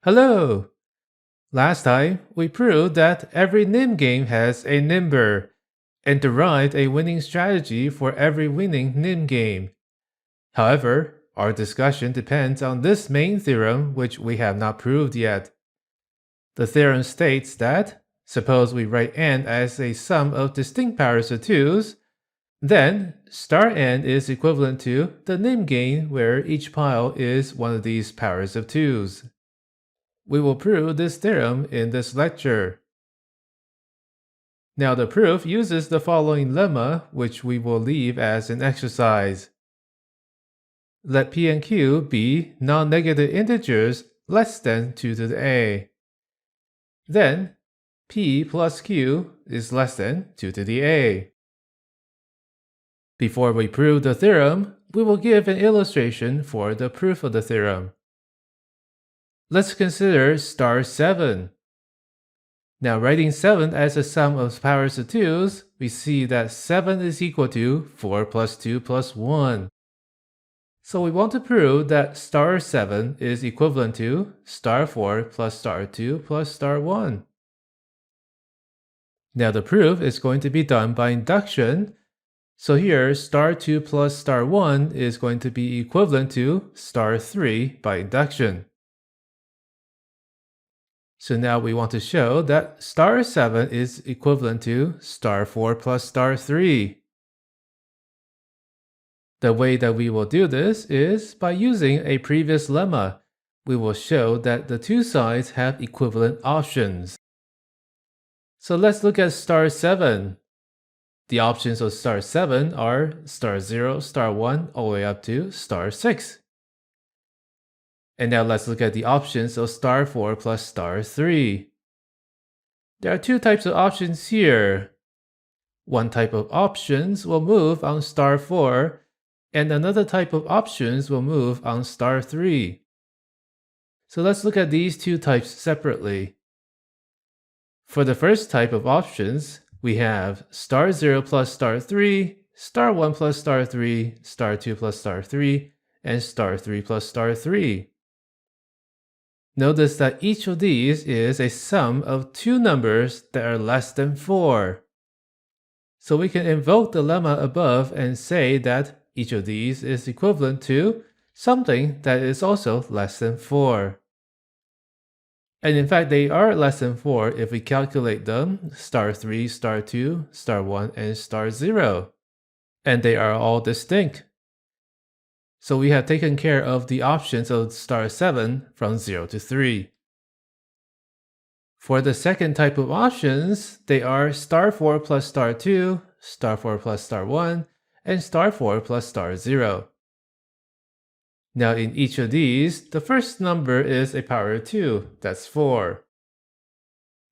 Hello! Last time, we proved that every nim game has a nimber and derived a winning strategy for every winning nim game. However, our discussion depends on this main theorem which we have not proved yet. The theorem states that, suppose we write n as a sum of distinct powers of 2's, then star n is equivalent to the nim game where each pile is one of these powers of 2's. We will prove this theorem in this lecture. Now the proof uses the following lemma, which we will leave as an exercise. Let p and q be non-negative integers less than 2 to the a. Then, p plus q is less than 2 to the a. Before we prove the theorem, we will give an illustration for the proof of the theorem. Let's consider star 7. Now writing 7 as a sum of powers of 2's, we see that 7 is equal to 4 plus 2 plus 1. So we want to prove that star 7 is equivalent to star 4 plus star 2 plus star 1. Now the proof is going to be done by induction. So here, star 2 plus star 1 is going to be equivalent to star 3 by induction. So now we want to show that star 7 is equivalent to star 4 plus star 3. The way that we will do this is by using a previous lemma. We will show that the two sides have equivalent options. So let's look at star 7. The options of star 7 are star 0, star 1, all the way up to star 6. And now let's look at the options of star 4 plus star 3. There are two types of options here. One type of options will move on star 4, and another type of options will move on star 3. So let's look at these two types separately. For the first type of options, we have star 0 plus star 3, star 1 plus star 3, star 2 plus star 3, and star 3 plus star 3. Notice that each of these is a sum of two numbers that are less than 4. So we can invoke the lemma above and say that each of these is equivalent to something that is also less than 4. And in fact, they are less than 4 if we calculate them star 3, star 2, star 1, and star 0. And they are all distinct. So we have taken care of the options of star 7 from 0 to 3. For the second type of options, they are star 4 plus star 2, star 4 plus star 1, and star 4 plus star 0. Now in each of these, the first number is a power of 2, that's 4.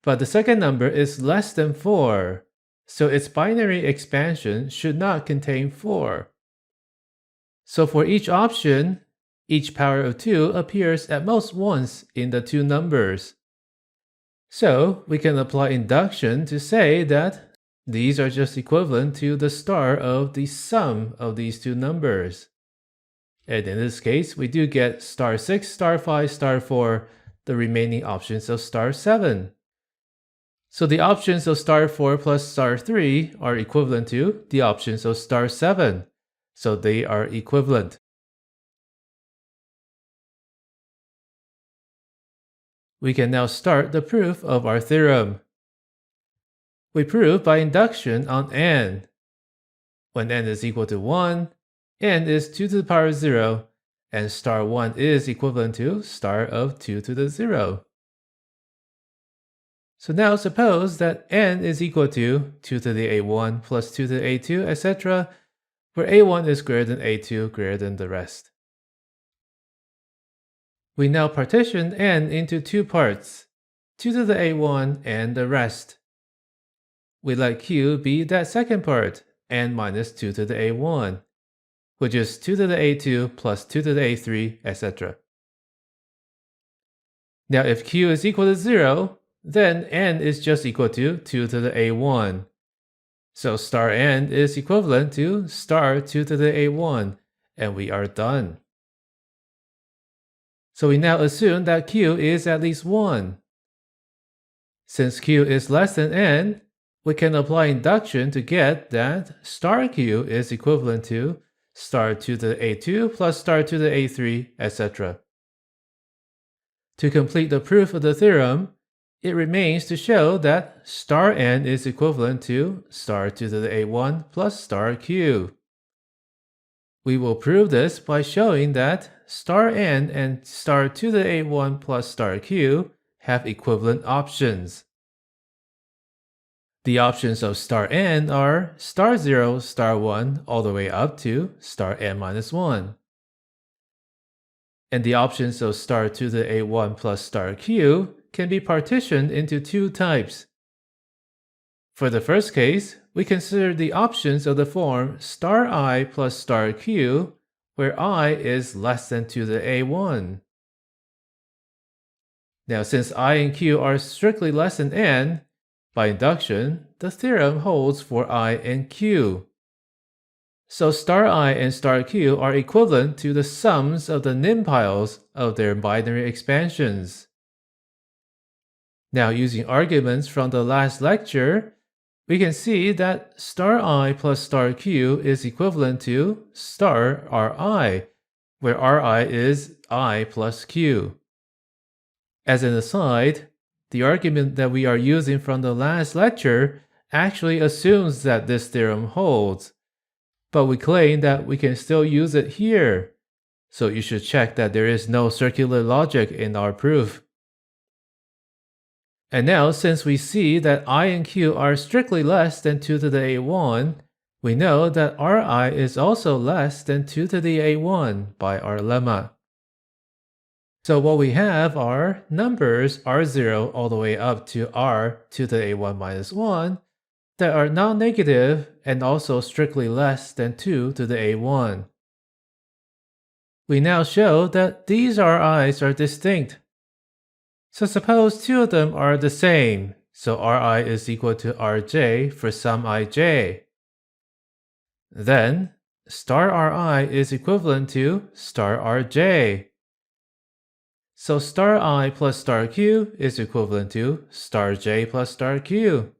But the second number is less than 4, so its binary expansion should not contain 4. So for each option, each power of 2 appears at most once in the two numbers. So we can apply induction to say that these are just equivalent to the star of the sum of these two numbers. And in this case, we do get star 6, star 5, star 4, the remaining options of star 7. So the options of star 4 plus star 3 are equivalent to the options of star 7. So they are equivalent. We can now start the proof of our theorem. We prove by induction on n. When n is equal to 1, n is 2 to the power 0, and star 1 is equivalent to star of 2 to the 0. So now suppose that n is equal to 2 to the a1 plus 2 to the a2, etc., where a1 is greater than a2 greater than the rest. We now partition n into two parts, 2 to the a1 and the rest. We let q be that second part, n minus 2 to the a1, which is 2 to the a2 plus 2 to the a3, etc. Now if q is equal to 0, then n is just equal to 2 to the a1. So star n is equivalent to star 2 to the a1, and we are done. So we now assume that q is at least 1. Since q is less than n, we can apply induction to get that star q is equivalent to star to the a2 plus star to the a3, etc. To complete the proof of the theorem, it remains to show that star n is equivalent to star to the a1 plus star q. We will prove this by showing that star n and star to the a1 plus star q have equivalent options. The options of star n are star 0, star 1, all the way up to star n minus 1. And the options of star to the a1 plus star q can be partitioned into two types. For the first case, we consider the options of the form star I plus star q, where I is less than to the a1. Now, since I and q are strictly less than n, by induction, the theorem holds for I and q. So star I and star q are equivalent to the sums of the nimpiles of their binary expansions. Now, using arguments from the last lecture, we can see that star I plus star q is equivalent to star Ri, where Ri is I plus q. As an aside, the argument that we are using from the last lecture actually assumes that this theorem holds, but we claim that we can still use it here, so you should check that there is no circular logic in our proof. And now, since we see that I and q are strictly less than 2 to the a1, we know that Ri is also less than 2 to the a1 by our lemma. So what we have are numbers r0 all the way up to r to the a1 minus 1 that are non-negative and also strictly less than 2 to the a1. We now show that these Ri's are distinct. So suppose two of them are the same, so Ri is equal to Rj for some ij. Then, star Ri is equivalent to star Rj. So star I plus star q is equivalent to star j plus star q.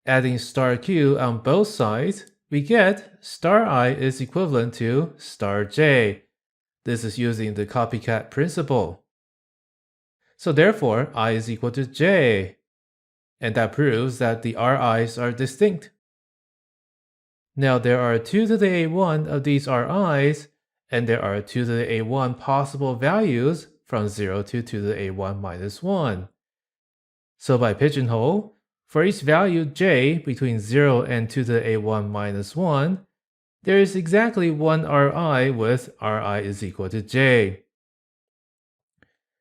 Adding star q on both sides, we get star I is equivalent to star j. This is using the copycat principle. So therefore, I is equal to j. And that proves that the Ri's are distinct. Now there are 2 to the a1 of these Ri's, and there are 2 to the a1 possible values from 0 to 2 to the a1 minus 1. So by pigeonhole, for each value j between 0 and 2 to the a1 minus 1, there is exactly one Ri with Ri is equal to j.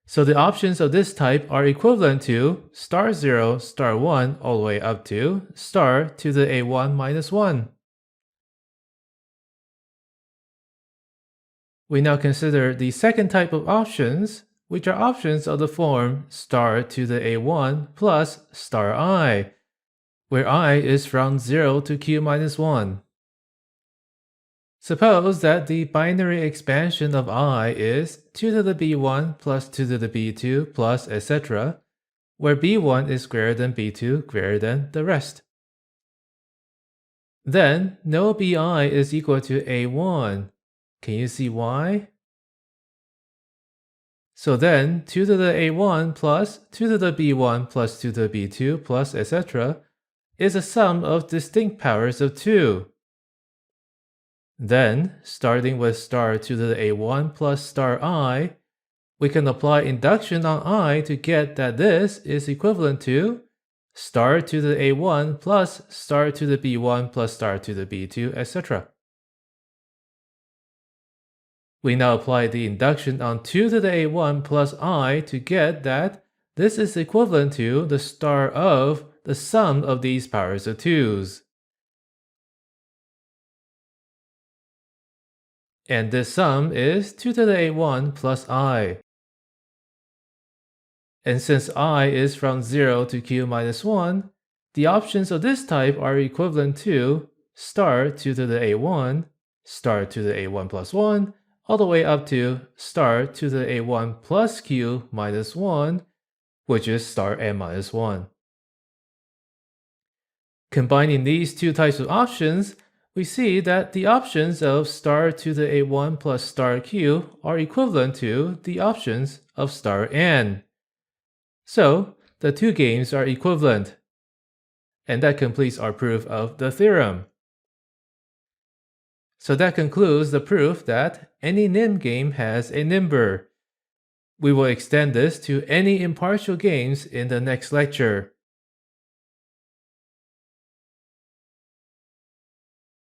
So the options of this type are equivalent to star 0, star 1, all the way up to star to the a1 minus 1. We now consider the second type of options, which are options of the form star to the a1 plus star I, where I is from 0 to q minus 1. Suppose that the binary expansion of I is 2 to the b1 plus 2 to the b2 plus etc., where b1 is greater than b2 greater than the rest. Then no bi is equal to a1. Can you see why? So then 2 to the a1 plus 2 to the b1 plus 2 to the b2 plus etc. is a sum of distinct powers of 2. Then, starting with star 2 to the a1 plus star I, we can apply induction on I to get that this is equivalent to star 2 to the a1 plus star 2 to the b1 plus star 2 to the b2, etc. We now apply the induction on 2 to the a1 plus I to get that this is equivalent to the star of the sum of these powers of 2's. And this sum is 2 to the a1 plus I. And since I is from 0 to q minus 1, the options of this type are equivalent to star 2 to the a1, star 2 to the a1 plus 1, all the way up to star to the a1 plus q minus 1, which is star n minus 1. Combining these two types of options, we see that the options of star to the a1 plus star q are equivalent to the options of star n. So, the two games are equivalent. And that completes our proof of the theorem. So that concludes the proof that any nim game has a nimber. We will extend this to any impartial games in the next lecture.